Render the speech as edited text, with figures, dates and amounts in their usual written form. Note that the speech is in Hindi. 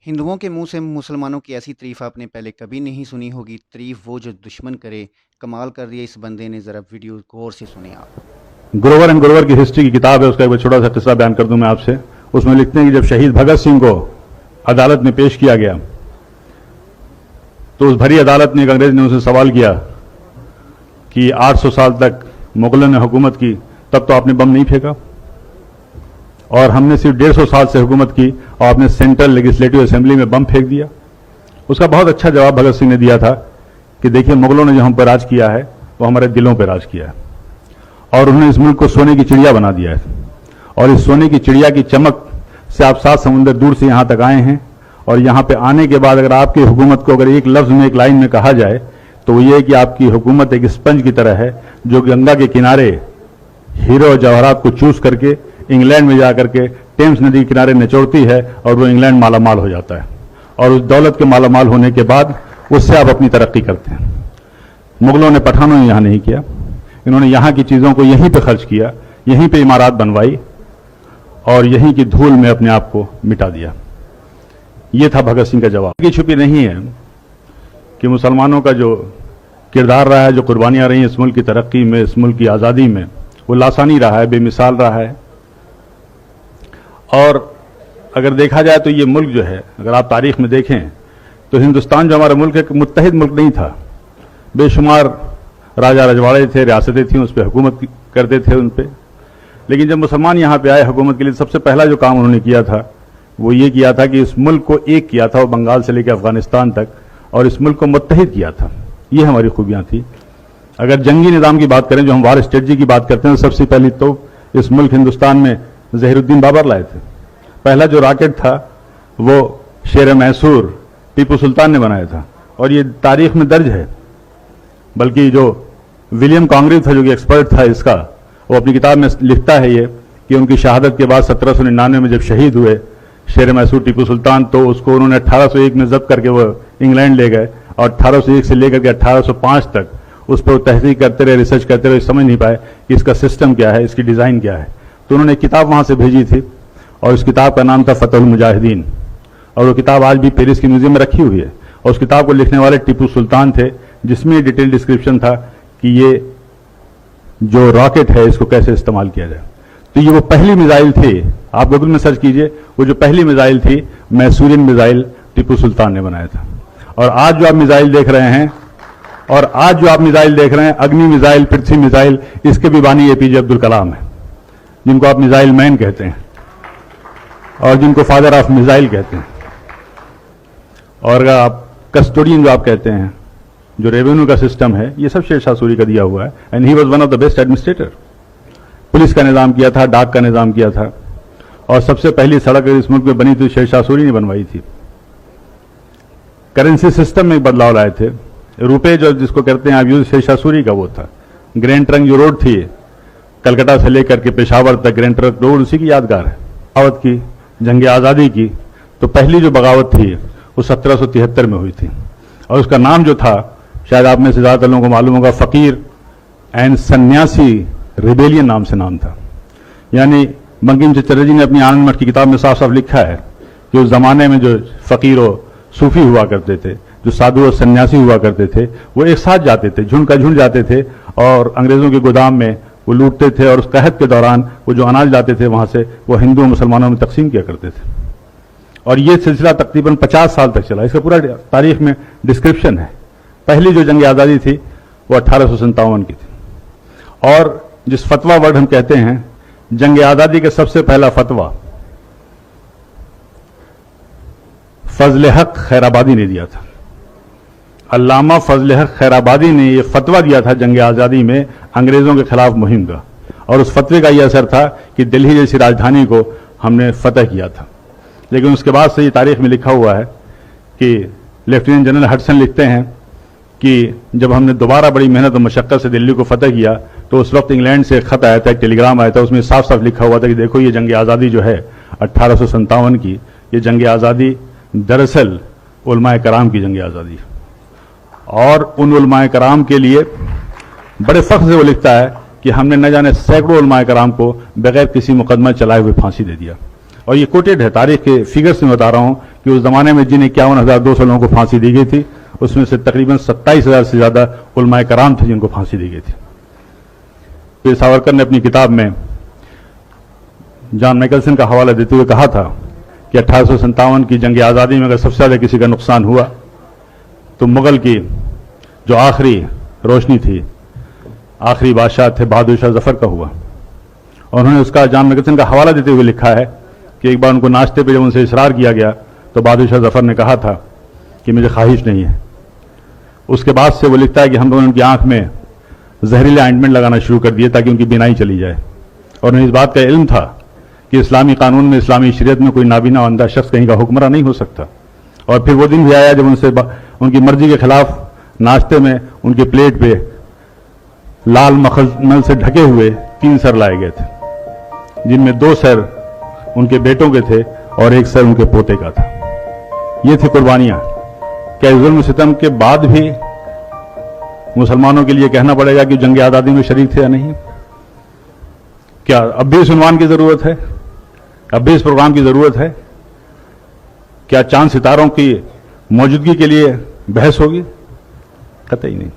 हिंदुओं के मुंह से मुसलमानों की ऐसी तारीफ आपने पहले कभी नहीं सुनी होगी। तारीफ वो जो दुश्मन करे, कमाल कर दिया इस बंदे ने। ज़रा वीडियो गौर से सुने आप। ग्रोवर एंड ग्रोवर की हिस्ट्री की किताब है, उसका एक छोटा सा किस्सा बयान कर दूं मैं आपसे। उसमें लिखते हैं कि जब शहीद भगत सिंह को अदालत में पेश किया गया तो उस भरी अदालत में एक अंग्रेज ने उनसे सवाल किया कि 800 साल तक मुगलों ने हुकूमत की, तब तो आपने बम नहीं फेंका, और हमने सिर्फ 150 साल से हुकूमत की और आपने सेंट्रल लेजिस्लेटिव असेंबली में बम फेंक दिया। उसका बहुत अच्छा जवाब भगत सिंह ने दिया था कि देखिए, मुगलों ने जो हम पर राज किया है वो हमारे दिलों पर राज किया है, और उन्होंने इस मुल्क को सोने की चिड़िया बना दिया है। और इस सोने की चिड़िया की चमक से आप 7 समुंदर दूर से यहां तक आए हैं, और यहां पे आने के बाद अगर आपकी हुकूमत को अगर एक लफ्ज में, एक लाइन में कहा जाए तो वो ये है कि आपकी हुकूमत एक स्पंज की तरह है जो गंगा के किनारे हीरो और जवाहरात को चूस करके इंग्लैंड में जाकर के टेम्स नदी के किनारे निचोड़ती है, और वो इंग्लैंड मालामाल हो जाता है, और उस दौलत के मालामाल होने के बाद उससे आप अपनी तरक्की करते हैं। मुगलों ने, पठानों ने यहां नहीं किया। इन्होंने यहां की चीजों को यहीं पे खर्च किया, यहीं पे इमारत बनवाई, और यहीं की धूल में अपने आप को मिटा दिया। यह था भगत सिंह का जवाब। की छुपी नहीं है कि मुसलमानों का जो किरदार रहा है, जो कुर्बानियां रही इस मुल्क की तरक्की में, इस मुल्क की आजादी में, वो लासानी रहा है, बेमिसाल रहा है। और अगर देखा जाए तो ये मुल्क जो है, अगर आप तारीख में देखें तो हिंदुस्तान जो हमारा मुल्क है, एक मुत्तहिद मुल्क नहीं था। बेशुमार राजा रजवाड़े थे, रियासतें थीं, उस पर हुकूमत करते थे उन पर। लेकिन जब मुसलमान यहाँ पे आए हुकूमत के लिए, सबसे पहला जो काम उन्होंने किया था वो ये किया था कि इस मुल्क को एक किया था, वो बंगाल से लेकर अफगानिस्तान तक, और इस मुल्क को मुत्तहिद किया था। ये हमारी खूबियां थी। अगर जंगी निज़ाम की बात करें, जो हम वार स्ट्रेटजी की बात करते हैं, तो सबसे पहली तो इस मुल्क हिंदुस्तान में ज़हीरुद्दीन बाबर लाए थे। पहला जो रॉकेट था वो शेर मैसूर टीपू सुल्तान ने बनाया था, और ये तारीख में दर्ज है। बल्कि जो विलियम कॉन्ग्रेव था, जो कि एक्सपर्ट था इसका, वो अपनी किताब में लिखता है ये कि उनकी शहादत के बाद 1799 में जब शहीद हुए शेर मैसूर टीपू सुल्तान, तो उसको उन्होंने 1801 में जब्त करके वो इंग्लैंड ले गए, और 1801 से लेकर के 1805 तक उस पर तहकीक करते रहे, रिसर्च करते रहे, समझ नहीं पाए कि इसका सिस्टम क्या है, इसकी डिज़ाइन क्या है। तो उन्होंने एक किताब वहाँ से भेजी थी, और उस किताब का नाम था फतहुल मुजाहिदीन, और वो किताब आज भी पेरिस के म्यूजियम में रखी हुई है। और उस किताब को लिखने वाले टीपू सुल्तान थे, जिसमें डिटेल डिस्क्रिप्शन था कि ये जो रॉकेट है इसको कैसे इस्तेमाल किया जाए। तो ये वो पहली मिसाइल थी, आप गूगल में सर्च कीजिए, वो जो पहली मिसाइल थी मैसूरियन मिसाइल टीपू सुल्तान ने बनाया था। और आज जो आप मिसाइल देख रहे हैं, अग्नि मिसाइल, पृथ्वी मिसाइल, इसके भी बानी एपीजे अब्दुल कलाम है, जिनको आप मिसाइल मैन कहते हैं, और जिनको फादर ऑफ मिसाइल कहते हैं। और अगर आप कस्टोडियन जो आप कहते हैं, जो रेवेन्यू का सिस्टम है, ये सब शेर शाह सूरी का दिया हुआ है, and he was one of the best administrator. Police का निज़ाम किया था, डाक का निज़ाम किया था, और सबसे पहली सड़क इस मुल्क में बनी थी शेर शाह सूरी ने बनवाई थी। करेंसी सिस्टम में बदलाव लाए थे। रुपए जो जिसको कहते हैं आप यूज, शेर शाह सूरी का वो था। ग्रैंड ट्रंक जो रोड थी कलकत्ता से लेकर के पेशावर तक, ग्रैंड ट्रंक रोड उसी की यादगार है। बगावत की, जंग आज़ादी की, तो पहली जो बगावत थी वो 1773 में हुई थी, और उसका नाम जो था, शायद आप में से ज़्यादातर लोगों को मालूम होगा, फ़कीर एंड सन्यासी रिबेलियन नाम से नाम था। यानी बंकिम चटर्जी जी ने अपनी आनंद मठ की किताब में साफ साफ लिखा है कि उस जमाने में जो फ़कीर और सूफी हुआ करते थे, जो साधु और सन्यासी हुआ करते थे, वो एक साथ जाते थे, झुंड का झुंड जाते थे, और अंग्रेज़ों के गोदाम में वो लूटते थे, और उस कहत के दौरान वो जो अनाज लाते थे वहाँ से, वो हिंदू और मुसलमानों में तकसीम किया करते थे। और ये सिलसिला तकरीबन 50 साल तक चला। इसका पूरा तारीख में डिस्क्रिप्शन है। पहली जो जंग आज़ादी थी वो 1857 की थी। और जिस फतवा वर्ड हम कहते हैं, जंग आज़ादी का सबसे पहला फतवा फजल हक खैराबादी ने दिया था। अल्लामा फजल हक खैराबादी ने यह फतवा दिया था जंग आज़ादी में अंग्रेज़ों के खिलाफ मुहिम का, और उस फतवे का यह असर था कि दिल्ली जैसी राजधानी को हमने फतह किया था। लेकिन उसके बाद से ये तारीख में लिखा हुआ है कि लेफ्टिनेंट जनरल हडसन लिखते हैं कि जब हमने दोबारा बड़ी मेहनत और मशक्क़त से दिल्ली को फतह किया, तो उस वक्त इंग्लैंड से एक खत आया था, एक टेलीग्राम आया था, उसमें साफ साफ लिखा हुआ था कि देखो, ये जंग आज़ादी जो है 1857 की, ये जंग आज़ादी दरअसल उलमाए कराम की जंग आज़ादी है। और उन उलमाए कराम के लिए बड़े फ़ख्र से वो लिखता है कि हमने न जाने सैकड़ों उलमाए कराम को बगैर किसी मुकदमा चलाए हुए फांसी दे दिया। और ये कोटेड है, तारीख के फिगर्स में बता रहा हूँ कि उस जमाने में जिन 51,200 लोगों को फांसी दी गई थी, उसमें से तकरीबन 27,000 से ज्यादा उलमाए कराम थे जिनको फांसी दी गई थी। फिर सावरकर ने अपनी किताब में जॉन मैकल्सन का हवाला देते हुए कहा था कि 1857 की जंग आज़ादी में अगर सबसे ज़्यादा किसी का नुकसान हुआ तो मुगल की जो आखिरी रोशनी थी, आखिरी बादशाह थे बहादुर शाह जफर का हुआ। और उन्होंने उसका जॉन मैकल्सन का हवाला देते हुए लिखा है कि एक बार उनको नाश्ते पे जब उनसे इसरार किया गया तो बहादुर शाह जफर ने कहा था कि मुझे ख्वाहिश नहीं है। उसके बाद से वो लिखता है कि हम लोगों ने उनकी आंख में जहरीले ऑइंटमेंट लगाना शुरू कर दिए ताकि उनकी बीनाई चली जाए। और उन्हें इस बात का इल्म था कि इस्लामी कानून में, इस्लामी शरीयत में कोई नाबीना और अंधा शख्स कहीं का हुक्मरान नहीं हो सकता। और फिर वो दिन भी आया जब उनसे उनकी मर्जी के खिलाफ नाश्ते में उनके प्लेट पे लाल मखमल से ढके हुए 3 सर लाए गए थे, जिनमें 2 सर उनके बेटों के थे और 1 सर उनके पोते का था। ये थी कुर्बानियां। क्या जुल्म सितम के बाद भी मुसलमानों के लिए कहना पड़ेगा कि जंग आज़ादी में शरीक थे या नहीं? क्या अब भी इस उन्वान की जरूरत है? अब भी इस प्रोग्राम की जरूरत है? क्या चांद सितारों की मौजूदगी के लिए बहस होगी? कतई नहीं।